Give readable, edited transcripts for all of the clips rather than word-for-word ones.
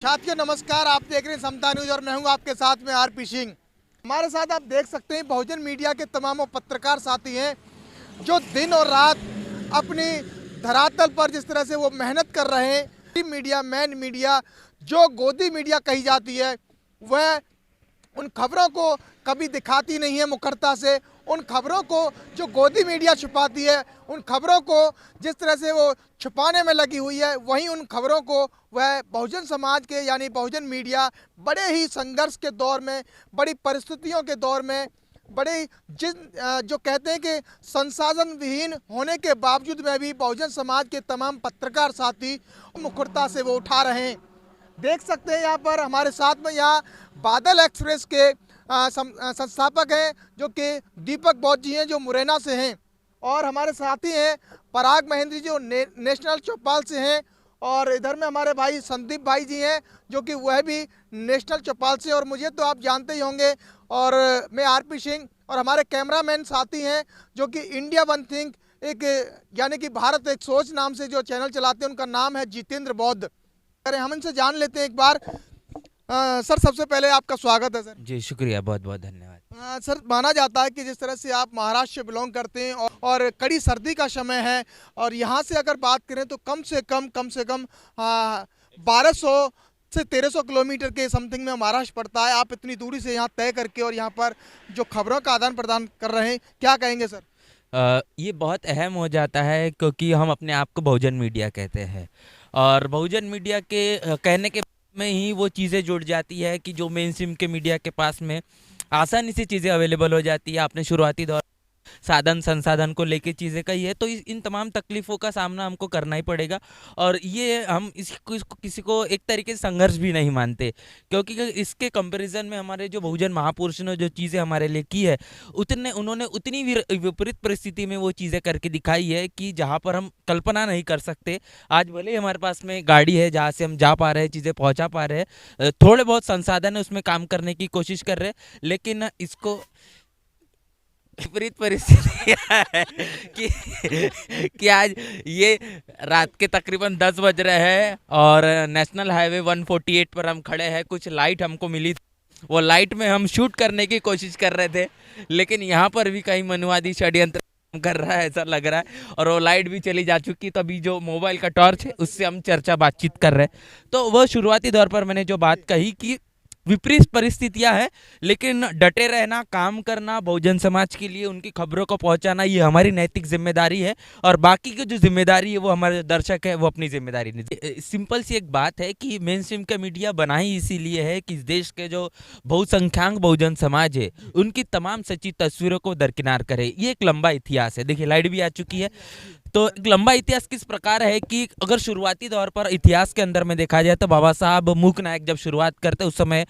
साथियों नमस्कार, आप देख रहे हैं समता न्यूज और मैं हूं आपके साथ में आरपी सिंह। हमारे साथ आप देख सकते हैं बहुजन मीडिया के तमाम पत्रकार साथी हैं जो दिन और रात अपनी धरातल पर जिस तरह से वो मेहनत कर रहे हैं। मीडिया, मैन मीडिया, जो गोदी मीडिया कही जाती है, वह उन खबरों को कभी दिखाती नहीं है मुखरता से। उन खबरों को जो गोदी मीडिया छुपाती है, उन खबरों को जिस तरह से वो छुपाने में लगी हुई है, वहीं उन खबरों को वह बहुजन समाज के यानी बहुजन मीडिया बड़े ही संघर्ष के दौर में, बड़ी परिस्थितियों के दौर में, बड़े जो कहते हैं कि संसाधन विहीन होने के बावजूद में भी बहुजन समाज के तमाम पत्रकार साथी मुखरता से वो उठा रहे हैं। देख सकते हैं यहाँ पर हमारे साथ में यहाँ बादल एक्सप्रेस के संस्थापक हैं जो कि दीपक बौद्ध जी हैं, जो मुरैना से हैं, और हमारे साथी हैं पराग महेंद्र जी जो नेशनल चौपाल से हैं, और इधर में हमारे भाई संदीप भाई जी हैं जो कि वह भी नेशनल चौपाल से। और मुझे तो आप जानते ही होंगे, और मैं आरपी सिंह, और हमारे कैमरामैन साथी हैं जो कि इंडिया वन थिंक एक यानी कि भारत एक सोच नाम से जो चैनल चलाते हैं, उनका नाम है जितेंद्र बौद्ध। अरे हम इनसे जान लेते हैं एक बार। सर सबसे पहले आपका स्वागत है सर। जी शुक्रिया, बहुत बहुत धन्यवाद। सर माना जाता है कि जिस तरह से आप महाराष्ट्र से बिलोंग करते हैं और कड़ी सर्दी का समय है, और यहाँ से अगर बात करें तो कम से कम 1200 से 1300 किलोमीटर के समथिंग में महाराष्ट्र पड़ता है। आप इतनी दूरी से यहाँ तय करके और यहाँ पर जो खबरों का आदान प्रदान कर रहे हैं, क्या कहेंगे सर? ये बहुत अहम हो जाता है क्योंकि हम अपने आप को बहुजन मीडिया कहते हैं, और बहुजन मीडिया के कहने के में ही वो चीज़ें जुड़ जाती है कि जो मेन स्ट्रीम के मीडिया के पास में आसानी से चीज़ें अवेलेबल हो जाती है। आपने शुरुआती दौर साधन संसाधन को लेके चीज़ें कही है, तो इन तमाम तकलीफ़ों का सामना हमको करना ही पड़ेगा। और ये हम इसको किसी को एक तरीके से संघर्ष भी नहीं मानते, क्योंकि इसके कंपैरिजन में हमारे जो बहुजन महापुरुषों ने जो चीज़ें हमारे लिए की है, उन्होंने उतनी विपरीत परिस्थिति में वो चीज़ें करके दिखाई है कि जहाँ पर हम कल्पना नहीं कर सकते। आज भले ही हमारे पास में गाड़ी है जहाँ से हम जा पा रहे हैं, चीज़ें पहुँचा पा रहे हैं, थोड़े बहुत संसाधन है उसमें काम करने की कोशिश कर रहे हैं, लेकिन इसको विपरीत परिस्थिति है कि आज ये रात के तकरीबन 10 बज रहे हैं और नेशनल हाईवे 148 पर हम खड़े हैं। कुछ लाइट हमको मिली, वो लाइट में हम शूट करने की कोशिश कर रहे थे, लेकिन यहाँ पर भी कहीं मनुवादी षड्यंत्र कर रहा है ऐसा लग रहा है, और वो लाइट भी चली जा चुकी। तो अभी जो मोबाइल का टॉर्च है उससे हम बातचीत कर रहे हैं। तो वह शुरुआती दौर पर मैंने जो बात कही कि विपरीत परिस्थितियां हैं, लेकिन डटे रहना, काम करना, बहुजन समाज के लिए उनकी खबरों को पहुंचाना, ये हमारी नैतिक जिम्मेदारी है। और बाकी की जो जिम्मेदारी है वो हमारे दर्शक है, वो अपनी जिम्मेदारी नहीं। सिंपल सी एक बात है कि मेन स्ट्रीम का मीडिया बना ही इसीलिए है कि इस देश के जो बहुसंख्यक बहुजन समाज है उनकी तमाम सच्ची तस्वीरों को दरकिनार करे। ये एक लंबा इतिहास है। देखिए लाइट भी आ चुकी है। तो एक लंबा इतिहास किस प्रकार है कि अगर शुरुआती दौर पर इतिहास के अंदर में देखा जाए तो बाबा साहब मूक नायक जब शुरुआत करते उस समय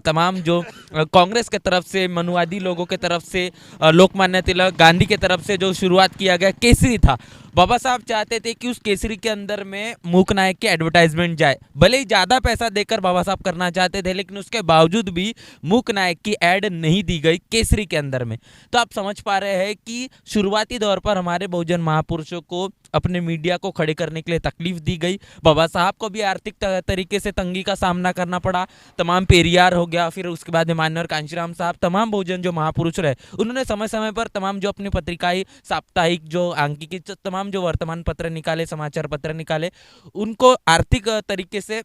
तमाम जो कांग्रेस के तरफ से, मनुवादी लोगों के तरफ से, लोकमान्य तिलक, गांधी के तरफ से जो शुरुआत किया गया केसरी था। बाबा साहब चाहते थे कि उस केसरी के अंदर में मूक नायक की एडवर्टाइजमेंट जाए। भले ही ज़्यादा पैसा देकर बाबा साहब करना चाहते थे, लेकिन उसके बावजूद भी मूक नायक की ऐड नहीं दी गई केसरी के अंदर में। तो आप समझ पा रहे हैं कि शुरुआती दौर पर हमारे बहुजन महापुरुषों को अपने मीडिया को खड़े करने के लिए तकलीफ दी गई। बाबा साहब को भी आर्थिक तरीके से तंगी का सामना करना पड़ा। तमाम पेरियार हो गया, फिर उसके बाद मान्यवर कांशीराम साहब, तमाम बहुजन जो महापुरुष रहे, उन्होंने समय समय पर तमाम जो अपनी पत्रिकाएं, साप्ताहिक जो अंकित तमाम जो वर्तमान पत्र निकाले, समाचार पत्र निकाले, उनको आर्थिक तरीके से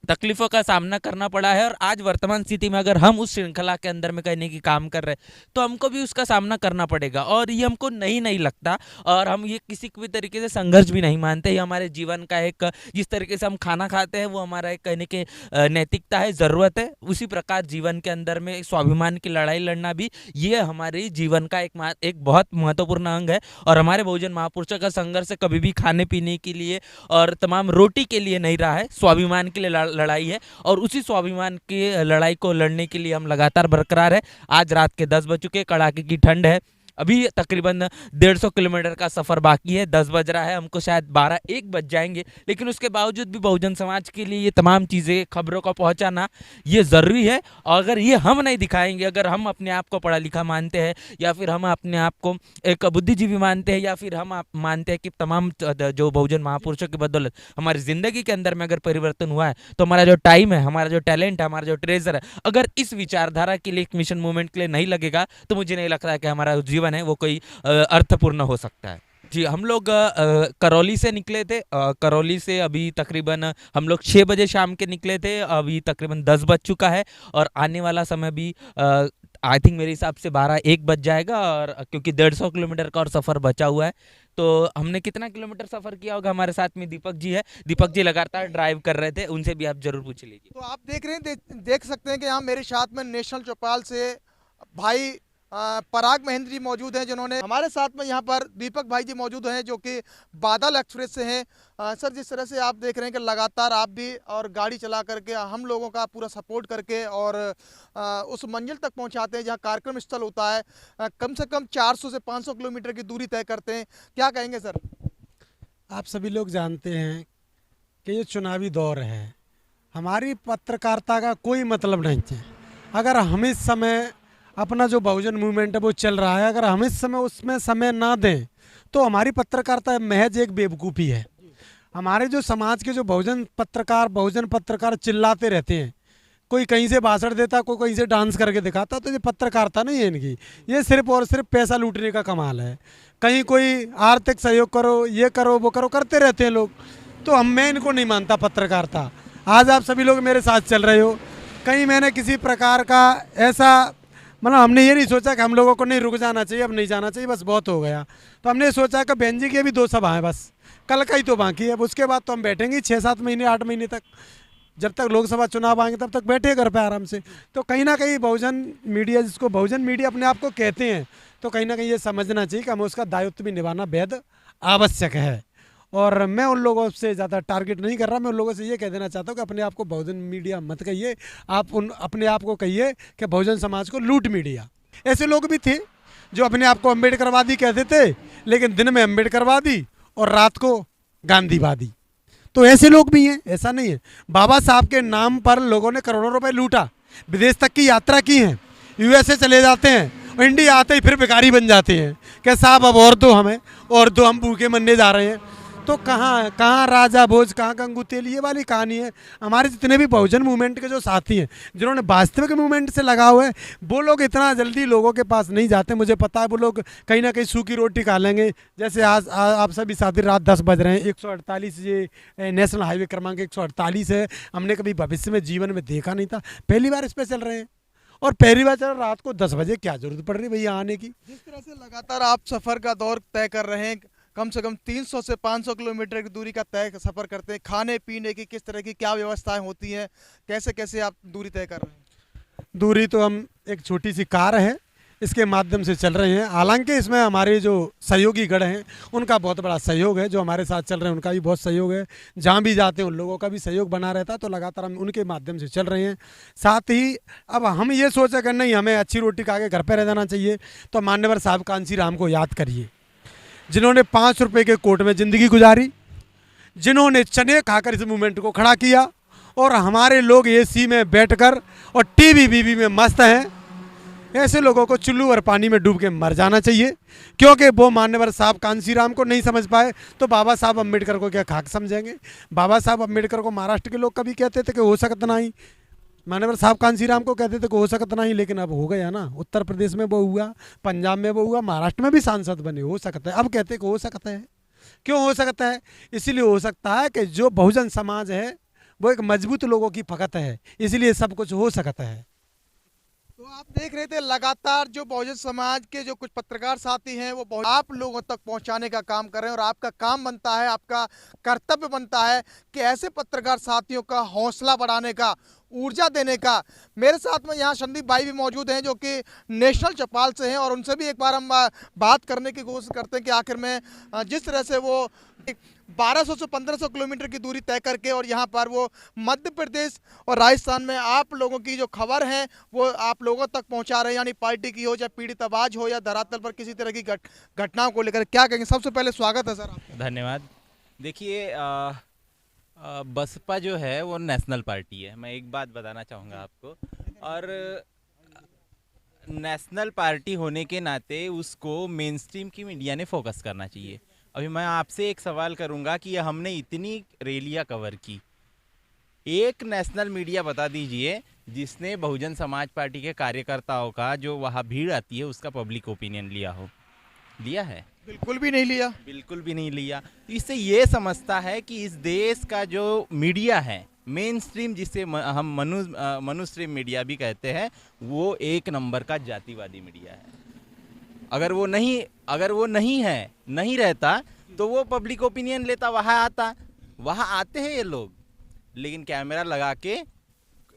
तकलीफ़ों का सामना करना पड़ा है। और आज वर्तमान स्थिति में अगर हम उस श्रृंखला के अंदर में कहने की काम कर रहे हैं तो हमको भी उसका सामना करना पड़ेगा, और ये हमको नहीं लगता, और हम ये किसी भी तरीके से संघर्ष भी नहीं मानते। ये हमारे जीवन का एक, जिस तरीके से हम खाना खाते हैं वो हमारा एक कहने के नैतिकता है, ज़रूरत है, उसी प्रकार जीवन के अंदर में स्वाभिमान की लड़ाई लड़ना भी ये हमारे जीवन का एक बहुत महत्वपूर्ण अंग है। और हमारे बहुजन महापुरुषों का संघर्ष कभी भी खाने पीने के लिए और तमाम रोटी के लिए नहीं रहा है, स्वाभिमान के लिए लड़ाई है, और उसी स्वाभिमान की लड़ाई को लड़ने के लिए हम लगातार बरकरार है। आज रात के 10 बज चुके, कड़ाके की ठंड है, अभी तकरीबन 150 किलोमीटर का सफ़र बाकी है, 10 बज रहा है, हमको शायद 12-1 बज जाएंगे। लेकिन उसके बावजूद भी बहुजन समाज के लिए ये तमाम चीज़ें, खबरों का पहुंचाना ये ज़रूरी है। और अगर ये हम नहीं दिखाएंगे, अगर हम अपने आप को पढ़ा लिखा मानते हैं, या फिर हम अपने आप को एक बुद्धिजीवी मानते हैं, या फिर हम मानते हैं कि तमाम जो बहुजन महापुरुषों की बदौलत हमारी ज़िंदगी के अंदर में अगर परिवर्तन हुआ है, तो हमारा जो टाइम है, हमारा जो टैलेंट है, हमारा जो ट्रेजर है, अगर इस विचारधारा के लिए, एक मिशन मूवमेंट के लिए नहीं लगेगा, तो मुझे नहीं लगता है कि हमारा जीवन है वो कोई अर्थपूर्ण हो सकता है। जी, हम लोग करौली से निकले थे। करौली से अभी तकरीबन हम लोग 6 बजे शाम के निकले थे, अभी तकरीबन 10 बज चुका है, और आने वाला समय भी आई थिंक मेरे हिसाब से 12-1 बज जाएगा। और क्योंकि 150 किलोमीटर का और सफ़र बचा हुआ है, तो हमने कितना किलोमीटर सफ़र किया होगा। हमारे साथ में दीपक जी है, दीपक जी लगातार ड्राइव कर रहे थे, उनसे भी आप जरूर पूछ लीजिए। तो आप देख रहे हैं, देख सकते हैं कि यहाँ मेरे साथ में नेशनल चौपाल से भाई पराग महेंद्र जी मौजूद हैं, जिन्होंने हमारे साथ में यहाँ पर दीपक भाई जी मौजूद हैं, जो कि बादल एक्सप्रेस से हैं। सर, जिस तरह से आप देख रहे हैं कि लगातार आप भी और गाड़ी चला करके हम लोगों का पूरा सपोर्ट करके और उस मंजिल तक पहुँचाते हैं जहाँ कार्यक्रम स्थल होता है, कम से कम 400 से 500 किलोमीटर की दूरी तय करते हैं, क्या कहेंगे सर? आप सभी लोग जानते हैं कि ये चुनावी दौर है, हमारी पत्रकारिता का कोई मतलब नहीं है। अगर हम इस समय अपना जो बहुजन मूवमेंट है वो चल रहा है, अगर हम इस समय उसमें समय ना दें तो हमारी पत्रकारिता महज एक बेवकूफ़ी है। हमारे जो समाज के जो बहुजन पत्रकार चिल्लाते रहते हैं, कोई कहीं से भाषण देता, कोई कहीं से डांस करके दिखाता, तो ये पत्रकारिता नहीं है इनकी, ये सिर्फ और सिर्फ पैसा लूटने का कमाल है। कहीं कोई आर्थिक सहयोग करो, ये करो, वो करो, करते रहते हैं लोग। तो मैं इनको नहीं मानता पत्रकारिता। आज आप सभी लोग मेरे साथ चल रहे हो, कहीं मैंने किसी प्रकार का ऐसा मतलब हमने ये नहीं सोचा कि हम लोगों को नहीं रुक जाना चाहिए, अब नहीं जाना चाहिए, बस बहुत हो गया। तो हमने सोचा कि बहन जी की अभी 2 सभा हैं, बस कल का ही तो बाकी है। अब उसके बाद तो हम बैठेंगे 6-7 महीने 8 महीने तक, जब तक लोकसभा चुनाव आएंगे तब तक बैठे घर पे आराम से। तो कहीं ना कहीं बहुजन मीडिया, जिसको बहुजन मीडिया अपने आप को कहते हैं, तो कहीं ना कहीं ये समझना चाहिए कि हमें उसका दायित्व भी निभाना बेहद आवश्यक है। और मैं उन लोगों से ज़्यादा टारगेट नहीं कर रहा, मैं उन लोगों से ये कह देना चाहता हूँ कि अपने आप को बहुजन मीडिया मत कहिए, आप अपने आप को कहिए कि बहुजन समाज को लूट मीडिया। ऐसे लोग भी थे जो अपने आप को अम्बेडकरवादी कहते थे, लेकिन दिन में अम्बेडकरवादी और रात को गांधीवादी। तो ऐसे लोग भी हैं, ऐसा नहीं है। बाबा साहब के नाम पर लोगों ने करोड़ों रुपए लूटा, विदेश तक की यात्रा की है, यूएसए चले जाते हैं, और इंडिया आते ही फिर भिखारी बन जाते हैं कि साहब अब और दो हमें, और दो, हम भूखे मरने जा रहे हैं। तो कहाँ राजा भोज, कहाँ गंगू तेल, ये वाली कहानी है। हमारे जितने भी बहुजन मूवमेंट के जो साथी हैं, जिन्होंने वास्तविक मूवमेंट से लगा हुआ है, वो लोग इतना जल्दी लोगों के पास नहीं जाते। मुझे पता है वो लोग कहीं ना कहीं सूखी रोटी खा लेंगे। जैसे आज आप सभी साथी, रात 10 बज रहे हैं, 148 ये नेशनल हाईवे क्रमांक 148 है। हमने कभी भविष्य में जीवन में देखा नहीं था, पहली बार इस पर चल रहे हैं। और पहली बार चल रात को 10 बजे, क्या जरूरत पड़ रही भैया आने की। जिस तरह से लगातार आप सफ़र का दौर तय कर रहे हैं, कम से कम 300 से 500 किलोमीटर की दूरी का तय सफ़र करते हैं, खाने पीने की किस तरह की क्या व्यवस्थाएं होती हैं, कैसे कैसे आप दूरी तय कर रहे हैं? दूरी तो हम एक छोटी सी कार है, इसके माध्यम से चल रहे हैं। हालांकि इसमें हमारे जो सहयोगी गण हैं उनका बहुत बड़ा सहयोग है, जो हमारे साथ चल रहे हैं उनका भी बहुत सहयोग है। जहाँ भी जाते हैं उन लोगों का भी सहयोग बना रहता है, तो लगातार हम उनके माध्यम से चल रहे हैं। साथ ही अब हम ये सोचा कि नहीं, हमें अच्छी रोटी खा के घर पर रह जाना चाहिए, तो मान्यवर साहब कांसी राम को याद करिए, जिन्होंने 5 रुपए के कोट में ज़िंदगी गुजारी, जिन्होंने चने खाकर इस मूवमेंट को खड़ा किया, और हमारे लोग एसी में बैठकर और टीवी बीवी में मस्त हैं। ऐसे लोगों को चुल्लू और पानी में डूब के मर जाना चाहिए, क्योंकि वो मान्यवर साहब कांसी राम को नहीं समझ पाए, तो बाबा साहब अम्बेडकर को क्या खाक समझेंगे। बाबा साहब अम्बेडकर को महाराष्ट्र के लोग कभी कहते थे कि हो सकता नहीं, मान्यवर साहब कांसी राम को कहते थे कि हो सकता नहीं, लेकिन अब हो गया ना। उत्तर प्रदेश में वो हुआ, पंजाब में वो हुआ, महाराष्ट्र में भी सांसद बने, हो सकता है। अब कहते कि हो सकता है। क्यों हो सकता है? इसीलिए हो सकता है कि जो बहुजन समाज है वो एक मजबूत लोगों की फकत है, इसलिए सब कुछ हो सकता है। तो आप देख रहे थे लगातार जो बहुजन समाज के जो कुछ पत्रकार साथी हैं वो आप लोगों तक पहुंचाने का काम कर रहे हैं, और आपका काम बनता है, आपका कर्तव्य बनता है कि ऐसे पत्रकार साथियों का हौसला बढ़ाने का, ऊर्जा देने का। मेरे साथ में यहाँ संदीप भाई भी मौजूद हैं, जो कि नेशनल चौपाल से हैं, और उनसे भी एक बार हम बात करने की कोशिश करते हैं कि आखिर में जिस तरह से वो 1200 से 1500 किलोमीटर की दूरी तय करके, और यहाँ पर वो मध्य प्रदेश और राजस्थान में आप लोगों की जो खबर है वो आप लोगों तक पहुँचा रहे हैं, यानी पार्टी की हो, चाहे पीड़ित आवाज़ हो, या धरातल पर किसी तरह की घटनाओं को लेकर क्या कहेंगे? सबसे पहले स्वागत है सर आपका। धन्यवाद। देखिए बसपा जो है वो नेशनल पार्टी है, मैं एक बात बताना चाहूँगा आपको। और नेशनल पार्टी होने के नाते उसको मेन स्ट्रीम की मीडिया ने फोकस करना चाहिए। अभी मैं आपसे एक सवाल करूँगा कि हमने इतनी रैलियाँ कवर की, एक नेशनल मीडिया बता दीजिए जिसने बहुजन समाज पार्टी के कार्यकर्ताओं का जो वहाँ भीड़ आती है उसका पब्लिक ओपिनियन लिया हो? लिया है? बिल्कुल भी नहीं लिया। बिल्कुल भी नहीं लिया। तो इससे ये समझता है कि इस देश का जो मीडिया है मेन स्ट्रीम, जिसे हम मनु स्ट्रीम मीडिया भी कहते हैं, वो एक नंबर का जातिवादी मीडिया है। अगर वो नहीं है, नहीं रहता तो वो पब्लिक ओपिनियन लेता, वहाँ आते हैं ये लोग, लेकिन कैमरा लगा के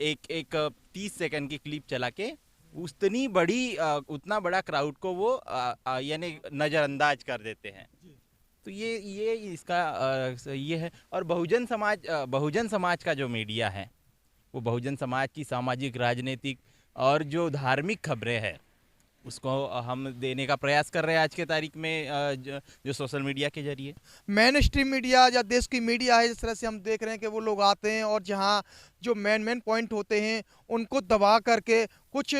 एक 30 सेकंड की क्लिप चला के उतना बड़ा क्राउड को वो यानी नज़रअंदाज कर देते हैं। तो ये इसका ये है। और बहुजन समाज का जो मीडिया है वो बहुजन समाज की सामाजिक, राजनीतिक और जो धार्मिक खबरें हैं उसको हम देने का प्रयास कर रहे हैं आज के तारीख में, जो सोशल मीडिया के जरिए। मेन स्ट्रीम मीडिया या देश की मीडिया है, जिस तरह से हम देख रहे हैं कि वो लोग आते हैं और जहां जो मेन पॉइंट होते हैं उनको दबा करके कुछ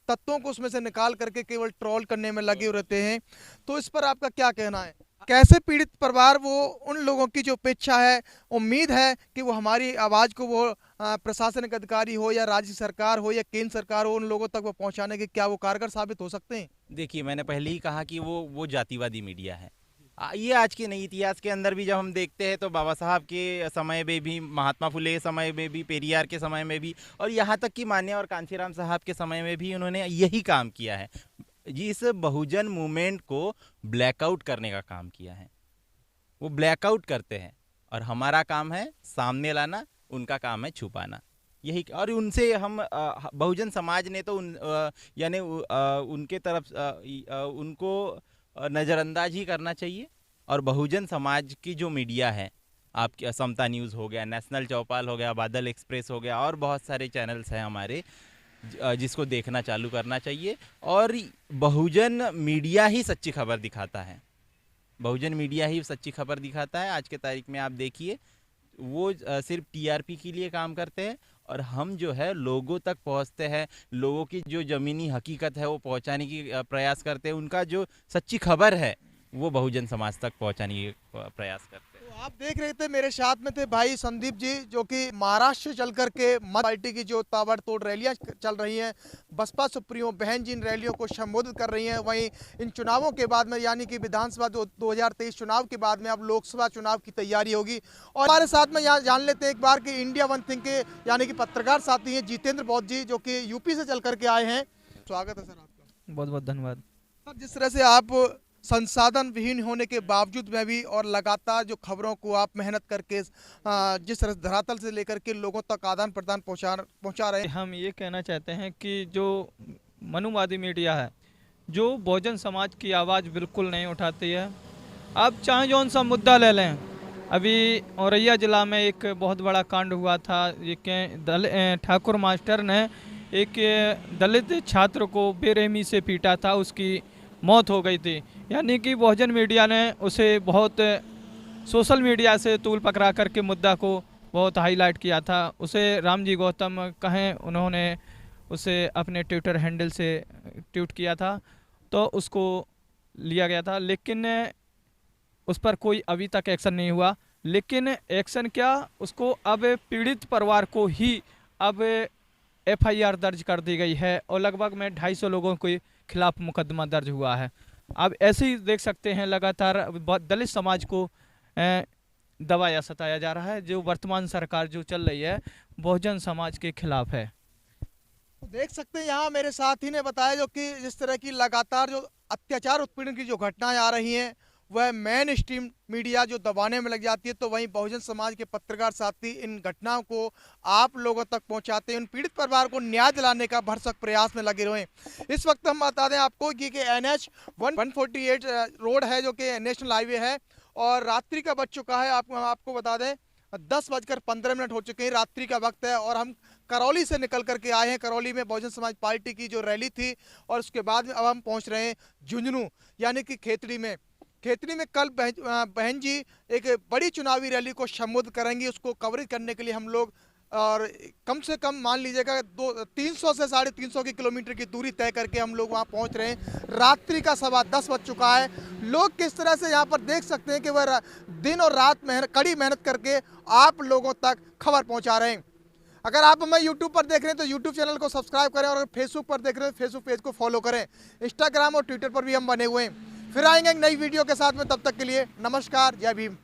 तत्वों को उसमें से निकाल करके केवल ट्रोल करने में लगे रहते हैं। तो इस पर आपका क्या कहना है? कैसे पीड़ित परिवार वो उन लोगों की जो अपेक्षा है, उम्मीद है कि वो हमारी आवाज़ को वो प्रशासनिक अधिकारी हो या राज्य सरकार हो या केंद्र सरकार हो, उन लोगों तक वो पहुंचाने के क्या वो कारगर साबित हो सकते हैं? देखिए, मैंने पहले ही कहा कि वो जातिवादी मीडिया है। ये आज के नहीं, इतिहास के अंदर भी जब हम देखते हैं तो बाबा साहब के समय में भी, महात्मा फुले के समय में भी, पेरियार के समय में भी, और यहाँ तक कि मान्या और कांशीराम साहब के समय में भी उन्होंने यही काम किया है जी। इस बहुजन मूवमेंट को ब्लैकआउट करने का काम किया है। वो ब्लैकआउट करते हैं और हमारा काम है सामने लाना, उनका काम है छुपाना। यही, और उनसे हम बहुजन समाज ने तो यानी उनके तरफ उनको नज़रअंदाज ही करना चाहिए। और बहुजन समाज की जो मीडिया है, आपकी समता न्यूज़ हो गया, नेशनल चौपाल हो गया, बादल एक्सप्रेस हो गया, और बहुत सारे चैनल्स हैं हमारे जिसको देखना चालू करना चाहिए। और बहुजन मीडिया ही सच्ची खबर दिखाता है, बहुजन मीडिया ही सच्ची खबर दिखाता है। आज के तारीख में आप देखिए, वो सिर्फ टीआरपी के लिए काम करते हैं, और हम जो है लोगों तक पहुंचते हैं, लोगों की जो ज़मीनी हकीकत है वो पहुंचाने की प्रयास करते हैं। उनका जो सच्ची खबर है वो बहुजन समाज तक पहुंचाने की प्रयास करते हैं। तो आप देख रहे थे, मेरे साथ में थे भाई संदीप जी, जो कि महाराष्ट्र चल करके मत पार्टी की जो ताबड़तोड़ रैलियां चल रही हैं, बसपा सुप्रीमो बहन जी इन रैलियों को संबोधित कर रही हैं। वहीं इन चुनावों के बाद में, यानी कि विधानसभा 2023 चुनाव के बाद में अब लोकसभा चुनाव की तैयारी होगी। और हमारे साथ में यहाँ जान लेते हैं एक बार कि इंडिया वन थिंक के यानी कि पत्रकार साथी हैं जितेंद्र बौद्ध जी, जो कि यूपी से चल करके आए हैं। स्वागत है सर आपका। बहुत बहुत धन्यवाद सर। जिस तरह से आप संसाधन विहीन होने के बावजूद में भी और लगातार जो खबरों को आप मेहनत करके जिस तरह धरातल से लेकर के लोगों तक आदान प्रदान पहुंचा रहे हैं, हम ये कहना चाहते हैं कि जो मनुवादी मीडिया है, जो बहुजन समाज की आवाज़ बिल्कुल नहीं उठाती है। अब चाहे जौन सा मुद्दा ले लें, अभी औरैया ज़िला में एक बहुत बड़ा कांड हुआ था, एक ठाकुर मास्टर ने एक दलित छात्र को बेरहमी से पीटा था, उसकी मौत हो गई थी। यानी कि बहुजन मीडिया ने उसे बहुत सोशल मीडिया से तूल पकड़ा करके मुद्दा को बहुत हाईलाइट किया था। उसे रामजी गौतम कहें, उन्होंने उसे अपने ट्विटर हैंडल से ट्वीट किया था, तो उसको लिया गया था, लेकिन उस पर कोई अभी तक एक्शन नहीं हुआ। लेकिन एक्शन क्या, उसको अब पीड़ित परिवार को ही अब एफआईआर दर्ज कर दी गई है और लगभग में 250 लोगों के खिलाफ मुकदमा दर्ज हुआ है। अब ऐसे ही देख सकते हैं, लगातार दलित समाज को दबाया सताया जा रहा है। जो वर्तमान सरकार जो चल रही है बहुजन समाज के खिलाफ है। देख सकते हैं यहाँ मेरे साथी ने बताया जो कि जिस तरह की लगातार जो अत्याचार उत्पीड़न की जो घटनाएं आ रही हैं वह मेन स्ट्रीम मीडिया जो दबाने में लग जाती है, तो वहीं बहुजन समाज के पत्रकार साथी इन घटनाओं को आप लोगों तक पहुंचाते हैं, उन पीड़ित परिवार को न्याय दिलाने का भरसक प्रयास में लगे रहे। इस वक्त हम बता दें आपको कि NH 148 रोड है जो कि नेशनल हाईवे है, और रात्रि का बज चुका है। आपको बता दें 10:15 हो चुके हैं, रात्रि का वक्त है और हम करौली से निकल करके आए हैं। करौली में बहुजन समाज पार्टी की जो रैली थी और उसके बाद में अब हम पहुंच रहे हैं झुंझुनू यानी कि खेतड़ी में। खेतड़ी में कल बहन जी एक बड़ी चुनावी रैली को संबोधित करेंगी, उसको कवरेज करने के लिए हम लोग और कम से कम मान लीजिएगा 300 से 350 किलोमीटर की दूरी तय करके हम लोग वहाँ पहुँच रहे हैं। रात्रि का 10:15 बज चुका है। लोग किस तरह से यहाँ पर देख सकते हैं कि वह दिन और रात कड़ी मेहनत करके आप लोगों तक खबर पहुँचा रहे हैं। अगर आप हमें यूट्यूब पर देख रहे हैं तो यूट्यूब चैनल को सब्सक्राइब करें, और अगर फेसबुक पर देख रहे हैं तो फेसबुक पेज को फॉलो करें। इंस्टाग्राम और ट्विटर पर भी हम बने हुए हैं। फिर आएंगे एक नई वीडियो के साथ में, तब तक के लिए नमस्कार, जय भीम।